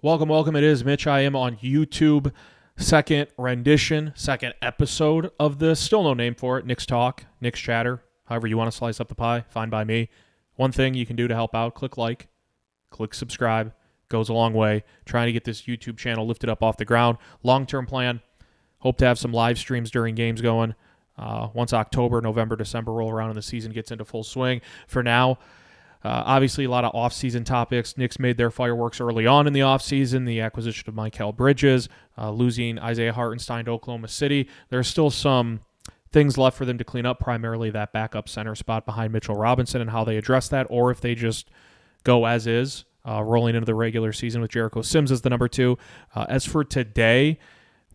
Welcome. It is Mitch. I am on YouTube. Second rendition, second episode of this. Still no name for it. Knicks Talk, Knicks Chatter. However you want to slice up the pie, fine by me. One thing you can do to help out, click like, click subscribe. Goes a long way. Trying to get this YouTube channel lifted up off the ground. Long-term plan. Hope to have some live streams during games going. Once October, November, December roll around and the season gets into full swing. For now, obviously, a lot of offseason topics. Knicks made their fireworks early on in the offseason. The acquisition of Mikal Bridges, losing Isaiah Hartenstein to Oklahoma City. There's still some things left for them to clean up, primarily that backup center spot behind Mitchell Robinson and how they address that, or if they just go as is, rolling into the regular season with Jericho Sims as the number two. As for today,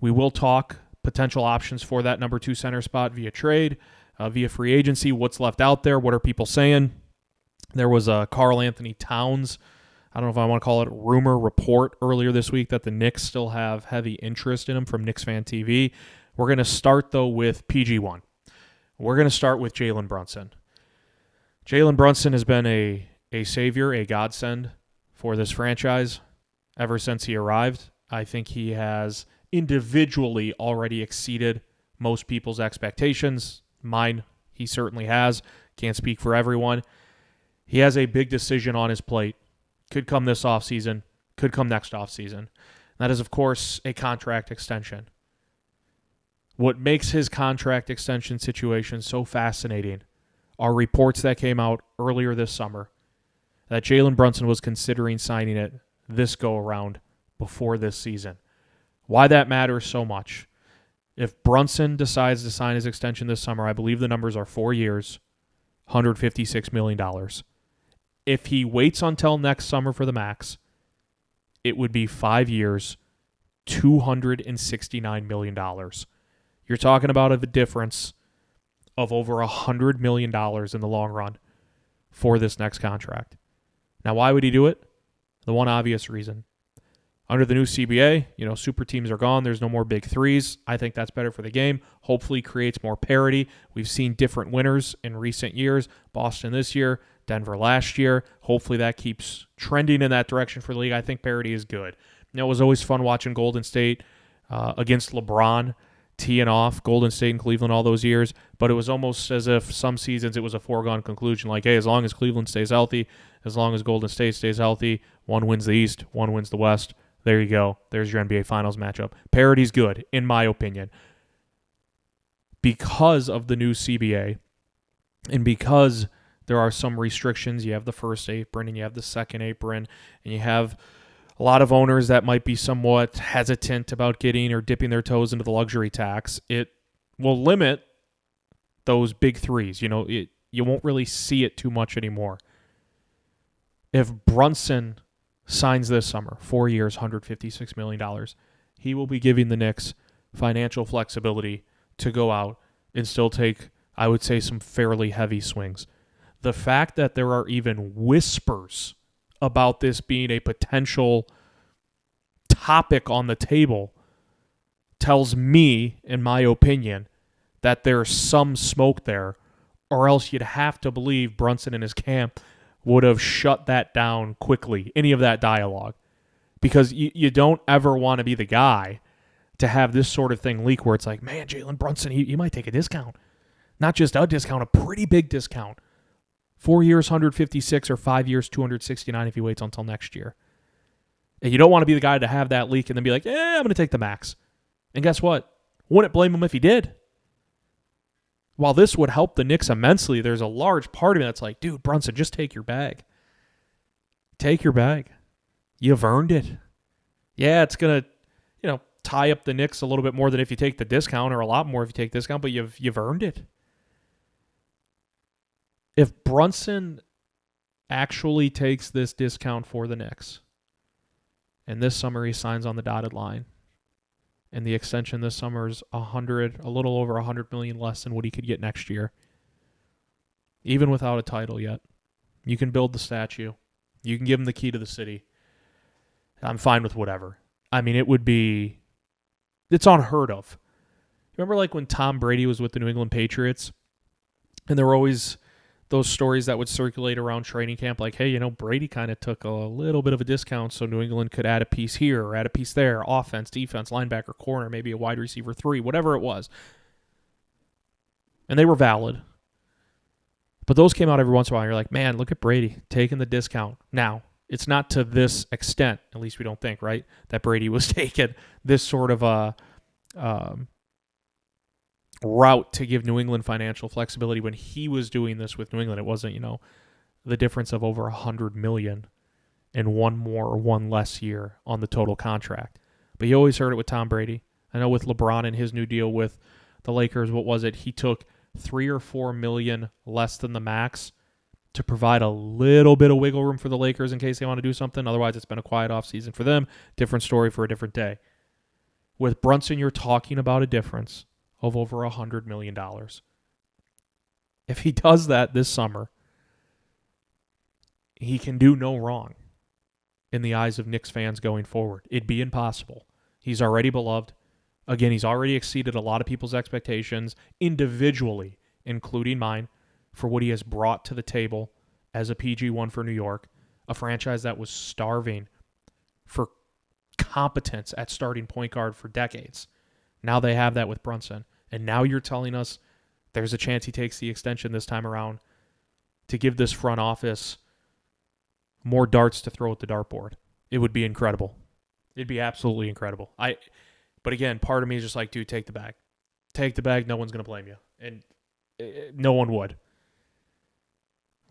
we will talk potential options for that number two center spot via trade, via free agency, what's left out there, what are people saying. There was a Karl-Anthony Towns, I don't know if I want to call it rumor report earlier this week that the Knicks still have heavy interest in him from Knicks Fan TV. We're going to start, though, with PG1. We're going to start with Jalen Brunson. Jalen Brunson has been a savior, a godsend for this franchise ever since he arrived. I think he has individually already exceeded most people's expectations. Mine, he certainly has. Can't speak for everyone. He has a big decision on his plate. Could come this offseason, could come next offseason. That is, of course, a contract extension. What makes his contract extension situation so fascinating are reports that came out earlier this summer that Jalen Brunson was considering signing it this go-around before this season. Why that matters so much. If Brunson decides to sign his extension this summer, I believe the numbers are 4 years, $156 million. If he waits until next summer for the max, it would be 5 years, $269 million. You're talking about a difference of over $100 million in the long run for this next contract. Now, why would he do it? The one obvious reason. Under the new CBA, super teams are gone. There's no more big threes. I think that's better for the game. Hopefully creates more parity. We've seen different winners in recent years. Boston this year, Denver last year. Hopefully that keeps trending in that direction for the league. I think parity is good. It was always fun watching Golden State against LeBron, teeing off Golden State and Cleveland all those years, but it was almost as if some seasons it was a foregone conclusion, like, hey, as long as Cleveland stays healthy, as long as Golden State stays healthy, one wins the East, one wins the West. There you go. There's your NBA Finals matchup. Parity's good, in my opinion. Because of the new CBA, and because there are some restrictions, you have the first apron and you have the second apron, and you have a lot of owners that might be somewhat hesitant about getting or dipping their toes into the luxury tax. It will limit those big threes. You won't really see it too much anymore. If Brunson signs this summer, 4 years, $156 million, he will be giving the Knicks financial flexibility to go out and still take, I would say, some fairly heavy swings. The fact that there are even whispers about this being a potential topic on the table tells me, in my opinion, that there's some smoke there, or else you'd have to believe Brunson and his camp would have shut that down quickly, any of that dialogue. Because you don't ever want to be the guy to have this sort of thing leak where it's like, man, Jalen Brunson, he might take a discount. Not just a discount, a pretty big discount. 4 years, 156, or 5 years, 269 if he waits until next year. And you don't want to be the guy to have that leak and then be like, I'm going to take the max. And guess what? Wouldn't blame him if he did. While this would help the Knicks immensely, there's a large part of me that's like, dude, Brunson, just take your bag. Take your bag. You've earned it. Yeah, it's going to, tie up the Knicks a little bit more than if you take the discount, or a lot more if you take discount, but you've earned it. If Brunson actually takes this discount for the Knicks, and this summer he signs on the dotted line, and the extension this summer is a little over $100 million less than what he could get next year, even without a title yet, you can build the statue. You can give him the key to the city. I'm fine with whatever. I mean, it's unheard of. Remember like when Tom Brady was with the New England Patriots, and there were always those stories that would circulate around training camp, like, hey, Brady kind of took a little bit of a discount so New England could add a piece here or add a piece there, offense, defense, linebacker, corner, maybe a wide receiver 3, whatever it was. And they were valid. But those came out every once in a while. You're like, man, look at Brady taking the discount. Now, it's not to this extent, at least we don't think, right, that Brady was taking this sort of a route to give New England financial flexibility when he was doing this with New England. It wasn't, the difference of over $100 million in one more or one less year on the total contract. But you always heard it with Tom Brady. I know with LeBron and his new deal with the Lakers, what was it? He took $3 or $4 million less than the max to provide a little bit of wiggle room for the Lakers in case they want to do something. Otherwise, it's been a quiet offseason for them. Different story for a different day. With Brunson, you're talking about a difference of over $100 million. If he does that this summer, he can do no wrong in the eyes of Knicks fans going forward. It'd be impossible. He's already beloved. Again, he's already exceeded a lot of people's expectations individually, including mine, for what he has brought to the table as a PG1 for New York, a franchise that was starving for competence at starting point guard for decades. Now they have that with Brunson. And now you're telling us there's a chance he takes the extension this time around to give this front office more darts to throw at the dartboard. It would be incredible. It'd be absolutely incredible. But again, part of me is just like, dude, take the bag. Take the bag. No one's going to blame you. And no one would.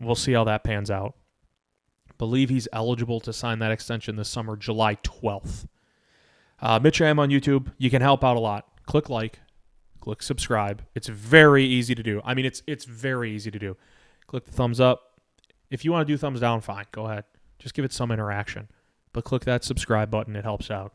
We'll see how that pans out. Believe he's eligible to sign that extension this summer, July 12th. Mitch, I am on YouTube. You can help out a lot. Click like. Click subscribe. It's very easy to do. I mean, it's very easy to do. Click the thumbs up. If you want to do thumbs down, fine. Go ahead. Just give it some interaction. But click that subscribe button. It helps out.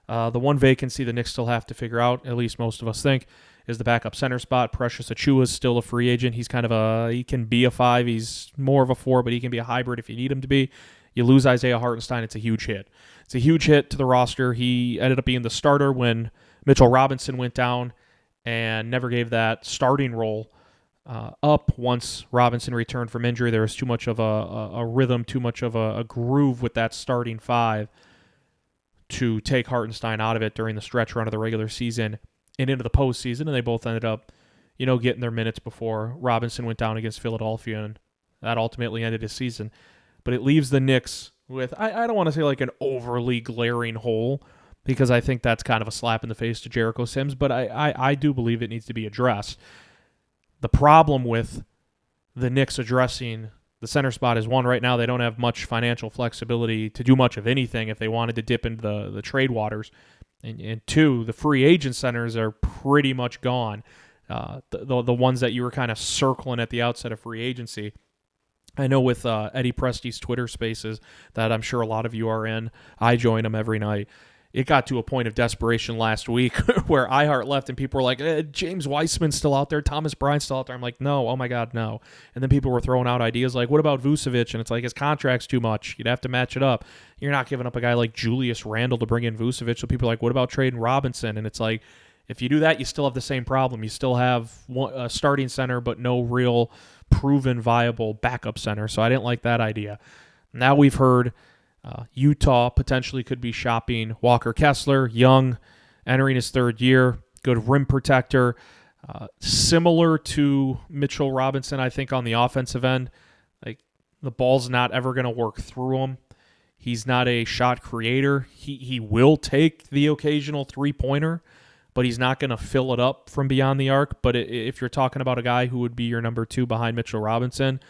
The one vacancy the Knicks still have to figure out, at least most of us think, is the backup center spot. Precious Achiuwa is still a free agent. He's he can be a 5. He's more of a 4, but he can be a hybrid if you need him to be. You lose Isaiah Hartenstein, it's a huge hit. It's a huge hit to the roster. He ended up being the starter when Mitchell Robinson went down and never gave that starting role up once Robinson returned from injury. There was too much of a rhythm, too much of a groove with that starting 5 to take Hartenstein out of it during the stretch run of the regular season and into the postseason, and they both ended up, getting their minutes before Robinson went down against Philadelphia, and that ultimately ended his season. But it leaves the Knicks with, I don't want to say like an overly glaring hole, because I think that's kind of a slap in the face to Jericho Sims, but I do believe it needs to be addressed. The problem with the Knicks addressing the center spot is, one, right now they don't have much financial flexibility to do much of anything if they wanted to dip into the trade waters. And two, the free agent centers are pretty much gone. The ones that you were kind of circling at the outset of free agency. I know with Eddie Presti's Twitter spaces that I'm sure a lot of you are in. I join them every night. It got to a point of desperation last week where iHeart left and people were like, James Weissman's still out there, Thomas Bryant's still out there. I'm like, no, oh my God, no. And then people were throwing out ideas like, what about Vucevic? And it's like, his contract's too much. You'd have to match it up. You're not giving up a guy like Julius Randle to bring in Vucevic. So people are like, what about trading Robinson? And it's like, if you do that, you still have the same problem. You still have a starting center, but no real proven viable backup center. So I didn't like that idea. Now we've heard Utah potentially could be shopping Walker Kessler, young, entering his 3rd year, good rim protector, similar to Mitchell Robinson, I think, on the offensive end. Like, the ball's not ever going to work through him. He's not a shot creator. He will take the occasional three-pointer, but he's not going to fill it up from beyond the arc. But if you're talking about a guy who would be your number 2 behind Mitchell Robinson,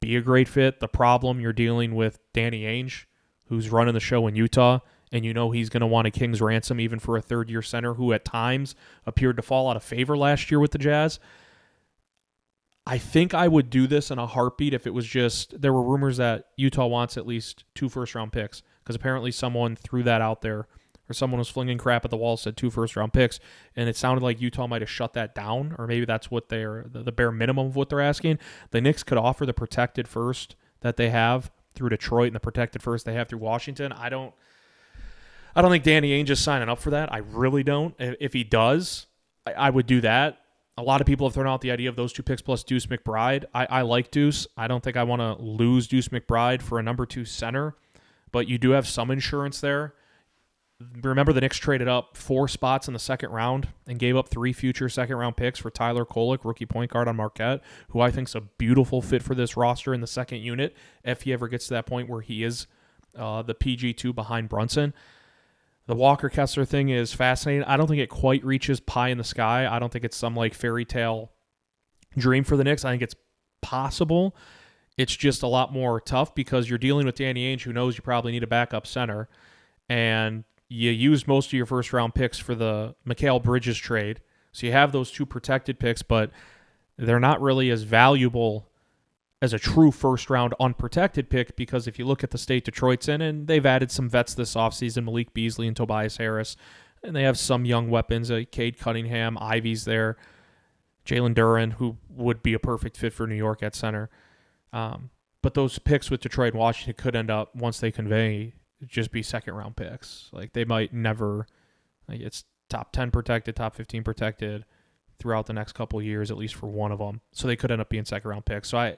be a great fit. The problem, you're dealing with Danny Ainge, who's running the show in Utah, and he's going to want a king's ransom even for a 3rd-year center who at times appeared to fall out of favor last year with the Jazz. I think I would do this in a heartbeat if it was just, there were rumors that Utah wants at least 2 first-round picks, because apparently someone threw that out there, or someone was flinging crap at the wall, said 2 first-round picks, and it sounded like Utah might have shut that down, or maybe that's what the bare minimum of what they're asking. The Knicks could offer the protected first that they have through Detroit and the protected first they have through Washington. I don't think Danny Ainge is signing up for that. I really don't. If he does, I would do that. A lot of people have thrown out the idea of those 2 picks plus Deuce McBride. I like Deuce. I don't think I want to lose Deuce McBride for a number 2 center, but you do have some insurance there. Remember, the Knicks traded up 4 spots in the second round and gave up 3 future second-round picks for Tyler Kolek, rookie point guard on Marquette, who I think is a beautiful fit for this roster in the second unit if he ever gets to that point where he is the PG2 behind Brunson. The Walker Kessler thing is fascinating. I don't think it quite reaches pie in the sky. I don't think it's some like fairy tale dream for the Knicks. I think it's possible. It's just a lot more tough because you're dealing with Danny Ainge, who knows you probably need a backup center, and you used most of your first-round picks for the Mikal Bridges trade. So you have those 2 protected picks, but they're not really as valuable as a true first-round unprotected pick because if you look at the state Detroit's in, and they've added some vets this offseason, Malik Beasley and Tobias Harris, and they have some young weapons, Cade Cunningham, Ivy's there, Jalen Duren, who would be a perfect fit for New York at center. But those picks with Detroit and Washington could end up, once they convey, just be second-round picks. Like, they might never, like, it's top 10 protected, top 15 protected throughout the next couple of years, at least for one of them. So they could end up being second-round picks. So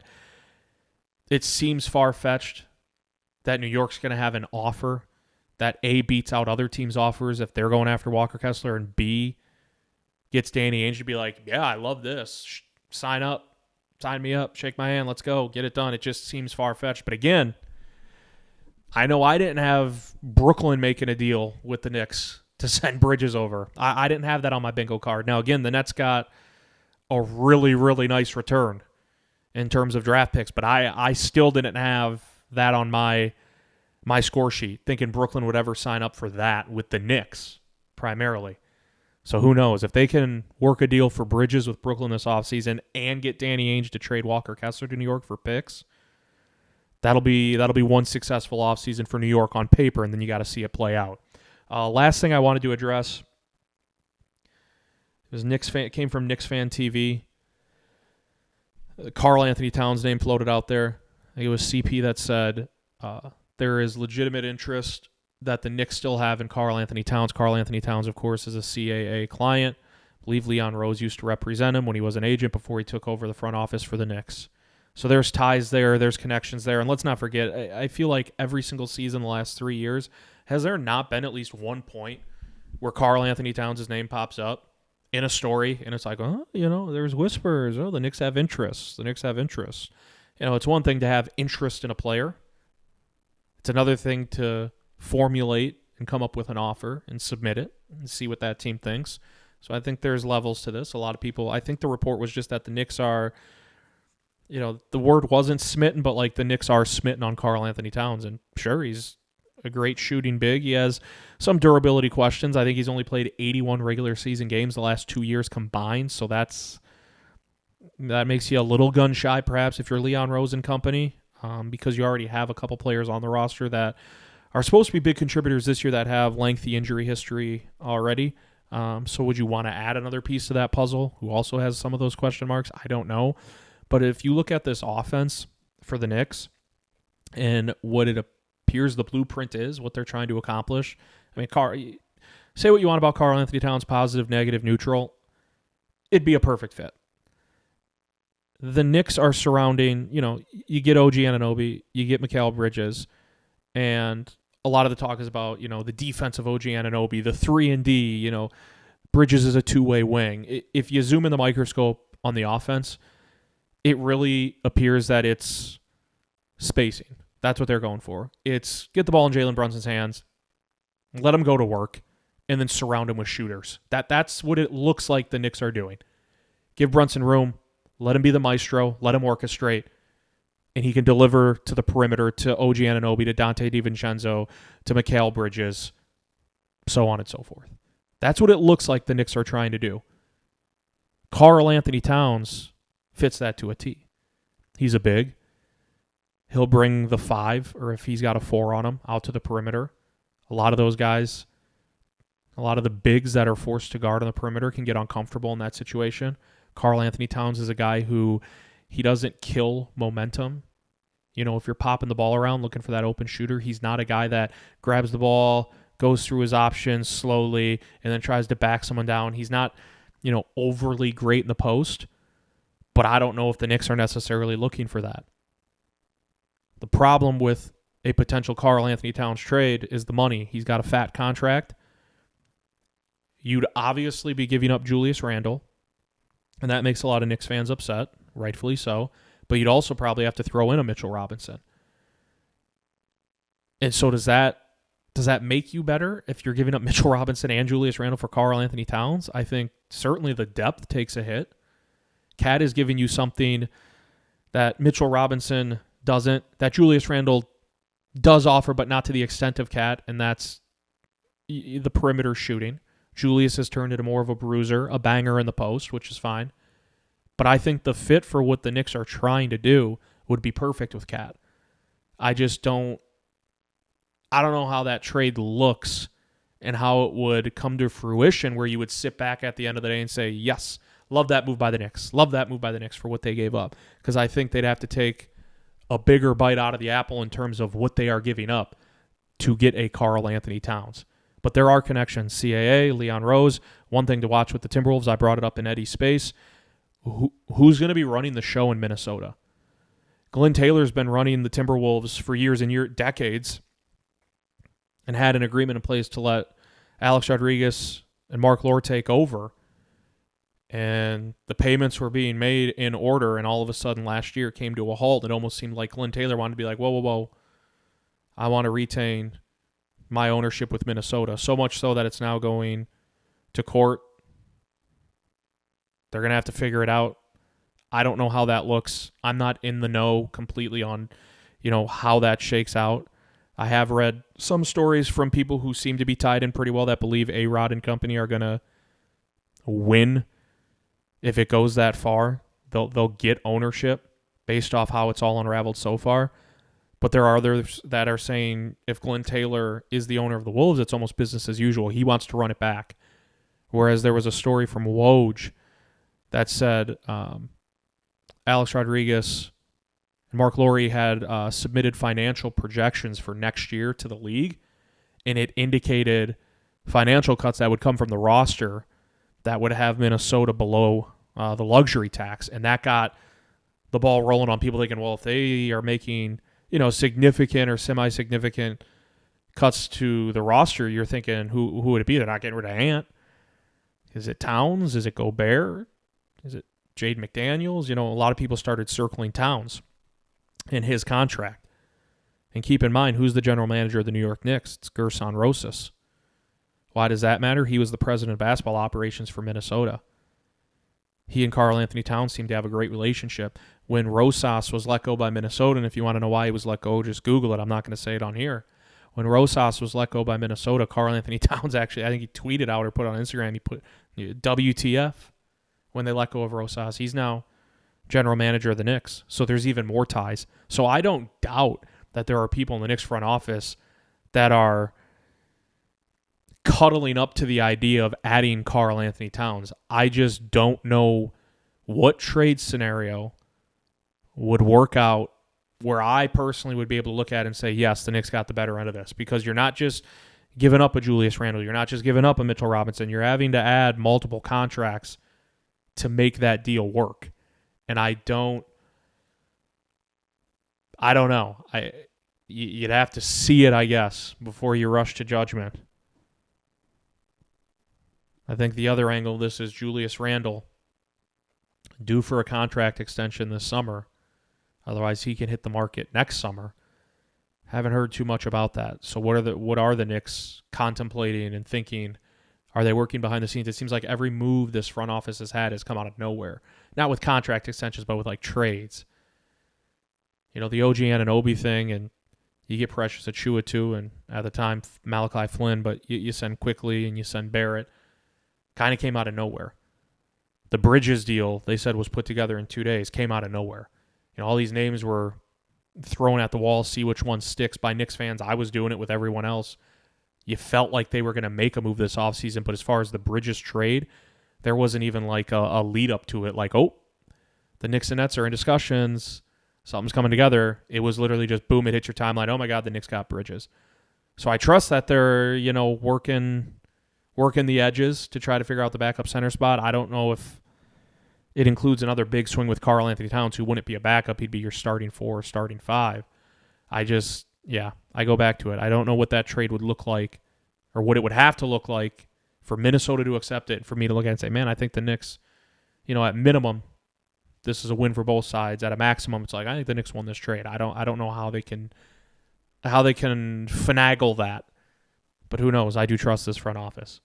it seems far-fetched that New York's going to have an offer that A, beats out other teams' offers if they're going after Walker Kessler, and B, gets Danny Ainge to be like, yeah, I love this. Sign up. Sign me up. Shake my hand. Let's go. Get it done. It just seems far-fetched. But again, I know I didn't have Brooklyn making a deal with the Knicks to send Bridges over. I didn't have that on my bingo card. Now, again, the Nets got a really, really nice return in terms of draft picks, but I still didn't have that on my score sheet, thinking Brooklyn would ever sign up for that with the Knicks primarily. So who knows? If they can work a deal for Bridges with Brooklyn this offseason and get Danny Ainge to trade Walker Kessler to New York for picks, that'll be one successful offseason for New York on paper, and then you got to see it play out. Last thing I wanted to address is it came from Knicks Fan TV. Karl-Anthony Towns' name floated out there. I think it was CP that said there is legitimate interest that the Knicks still have in Karl-Anthony Towns. Karl-Anthony Towns, of course, is a CAA client. I believe Leon Rose used to represent him when he was an agent before he took over the front office for the Knicks. So there's ties there, there's connections there. And let's not forget, I feel like every single season the last 3 years, has there not been at least one point where Karl-Anthony Towns' name pops up in a story, and it's like, oh, there's whispers, the Knicks have interest. The Knicks have interest. It's one thing to have interest in a player. It's another thing to formulate and come up with an offer and submit it and see what that team thinks. So I think there's levels to this. A lot of people, I think the report was just that the Knicks are, the word wasn't smitten, but like the Knicks are smitten on Karl-Anthony Towns. And sure, he's a great shooting big. He has some durability questions. I think he's only played 81 regular season games the last 2 years combined. So that makes you a little gun shy, perhaps, if you're Leon Rose and company, because you already have a couple players on the roster that are supposed to be big contributors this year that have lengthy injury history already. So would you want to add another piece to that puzzle who also has some of those question marks? I don't know. But if you look at this offense for the Knicks and what it appears the blueprint is, what they're trying to accomplish, I mean, say what you want about Karl-Anthony Towns, positive, negative, neutral, it'd be a perfect fit. The Knicks are surrounding, you get OG Anunoby, you get Mikal Bridges, and a lot of the talk is about, the defense of OG Anunoby, the 3-and-D, Bridges is a two-way wing. If you zoom in the microscope on the offense, it really appears that it's spacing. That's what they're going for. It's get the ball in Jalen Brunson's hands, let him go to work, and then surround him with shooters. That's what it looks like the Knicks are doing. Give Brunson room, let him be the maestro, let him orchestrate, and he can deliver to the perimeter to OG Anunoby, to Dante DiVincenzo, to Mikal Bridges, so on and so forth. That's what it looks like the Knicks are trying to do. Karl-Anthony Towns fits that to a T. He's a big. He'll bring the 5, or if he's got a 4 on him, out to the perimeter. A lot of those guys, a lot of the bigs that are forced to guard on the perimeter can get uncomfortable in that situation. Karl-Anthony Towns is a guy who he doesn't kill momentum. If you're popping the ball around looking for that open shooter, he's not a guy that grabs the ball, goes through his options slowly, and then tries to back someone down. He's not overly great in the post, but I don't know if the Knicks are necessarily looking for that. The problem with a potential Karl-Anthony Towns trade is the money. He's got a fat contract. You'd obviously be giving up Julius Randle, and that makes a lot of Knicks fans upset, rightfully so, but you'd also probably have to throw in a Mitchell Robinson. And so does that make you better if you're giving up Mitchell Robinson and Julius Randle for Karl-Anthony Towns? I think certainly the depth takes a hit. Cat is giving you something that Mitchell Robinson doesn't, that Julius Randle does offer, but not to the extent of Cat, and that's the perimeter shooting. Julius has turned into more of a bruiser, a banger in the post, which is fine. But I think the fit for what the Knicks are trying to do would be perfect with Cat. I don't know how that trade looks and how it would come to fruition where you would sit back at the end of the day and say, yes, love that move by the Knicks. Love that move by the Knicks for what they gave up. Because I think they'd have to take a bigger bite out of the apple in terms of what they are giving up to get a Karl-Anthony Towns. But there are connections. CAA, Leon Rose, one thing to watch with the Timberwolves, I brought it up in Eddie's space. Who's going to be running the show in Minnesota? Glenn Taylor's been running the Timberwolves for years and decades, and had an agreement in place to let Alex Rodriguez and Mark Lore take over. And the payments were being made in order, and all of a sudden last year came to a halt. It almost seemed like Glenn Taylor wanted to be like, whoa. I want to retain my ownership with Minnesota. So much so that it's now going to court. They're going to have to figure it out. I don't know how that looks. I'm not in the know completely on, how that shakes out. I have read some stories from people who seem to be tied in pretty well that believe A-Rod and company are going to win if it goes that far. They'll get ownership based off how it's all unraveled so far. But there are others that are saying if Glenn Taylor is the owner of the Wolves, it's almost business as usual. He wants to run it back. Whereas there was a story from Woj that said Alex Rodriguez and Mark Lore had submitted financial projections for next year to the league, and it indicated financial cuts that would come from the roster that would have Minnesota below the luxury tax. And that got the ball rolling on people thinking, well, if they are making significant or semi-significant cuts to the roster, you're thinking, who would it be? They're not getting rid of Ant. Is it Towns? Is it Gobert? Is it Jade McDaniels? A lot of people started circling Towns in his contract. And keep in mind, who's the general manager of the New York Knicks? It's Gerson Rosas. Why does that matter? He was the president of basketball operations for Minnesota. He and Karl-Anthony Towns seem to have a great relationship. When Rosas was let go by Minnesota, and if you want to know why he was let go, just Google it. I'm not going to say it on here. When Rosas was let go by Minnesota, Karl-Anthony Towns actually, I think he tweeted out or put on Instagram, he put WTF when they let go of Rosas. He's now general manager of the Knicks, so there's even more ties. So I don't doubt that there are people in the Knicks front office that are cuddling up to the idea of adding Karl-Anthony Towns. I just don't know what trade scenario would work out where I personally would be able to look at it and say, yes, the Knicks got the better end of this, because you're not just giving up a Julius Randle. You're not just giving up a Mitchell Robinson. You're having to add multiple contracts to make that deal work. And I don't know. You'd have to see it, I guess, before you rush to judgment. I think the other angle of this is Julius Randle due for a contract extension this summer. Otherwise, he can hit the market next summer. Haven't heard too much about that. So what are the Knicks contemplating and thinking? Are they working behind the scenes? It seems like every move this front office has had has come out of nowhere. Not with contract extensions, but with trades. The OG Anunoby thing, and you get Precious Achiuwa too, and at the time Malachi Flynn, but you send Quickly and you send Barrett. Kind of came out of nowhere. The Bridges deal, they said, was put together in 2 days, came out of nowhere. All these names were thrown at the wall, see which one sticks by Knicks fans. I was doing it with everyone else. You felt like they were going to make a move this offseason, but as far as the Bridges trade, there wasn't even a lead up to it. The Knicks and Nets are in discussions. Something's coming together. It was literally just, boom, it hit your timeline. Oh, my God, the Knicks got Bridges. So I trust that they're, working working the edges to try to figure out the backup center spot. I don't know if it includes another big swing with Karl-Anthony Towns, who wouldn't be a backup. He'd be your starting 4, starting 5. I go back to it. I don't know what that trade would look like or what it would have to look like for Minnesota to accept it and for me to look at it and say, man, I think the Knicks, at minimum, this is a win for both sides. At a maximum, it's like, I think the Knicks won this trade. I don't know how they can finagle that. But who knows? I do trust this front office.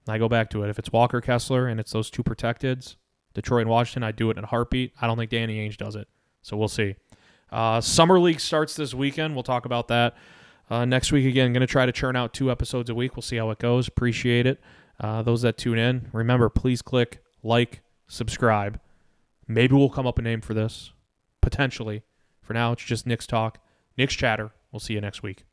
I go back to it. If it's Walker Kessler and it's those two protecteds, Detroit and Washington, I'd do it in a heartbeat. I don't think Danny Ainge does it. So we'll see. Summer League starts this weekend. We'll talk about that next week again. I'm going to try to churn out 2 episodes a week. We'll see how it goes. Appreciate it. Those that tune in, remember, please click like, subscribe. Maybe we'll come up with a name for this. Potentially. For now, it's just Knicks Talk, Knicks Chatter. We'll see you next week.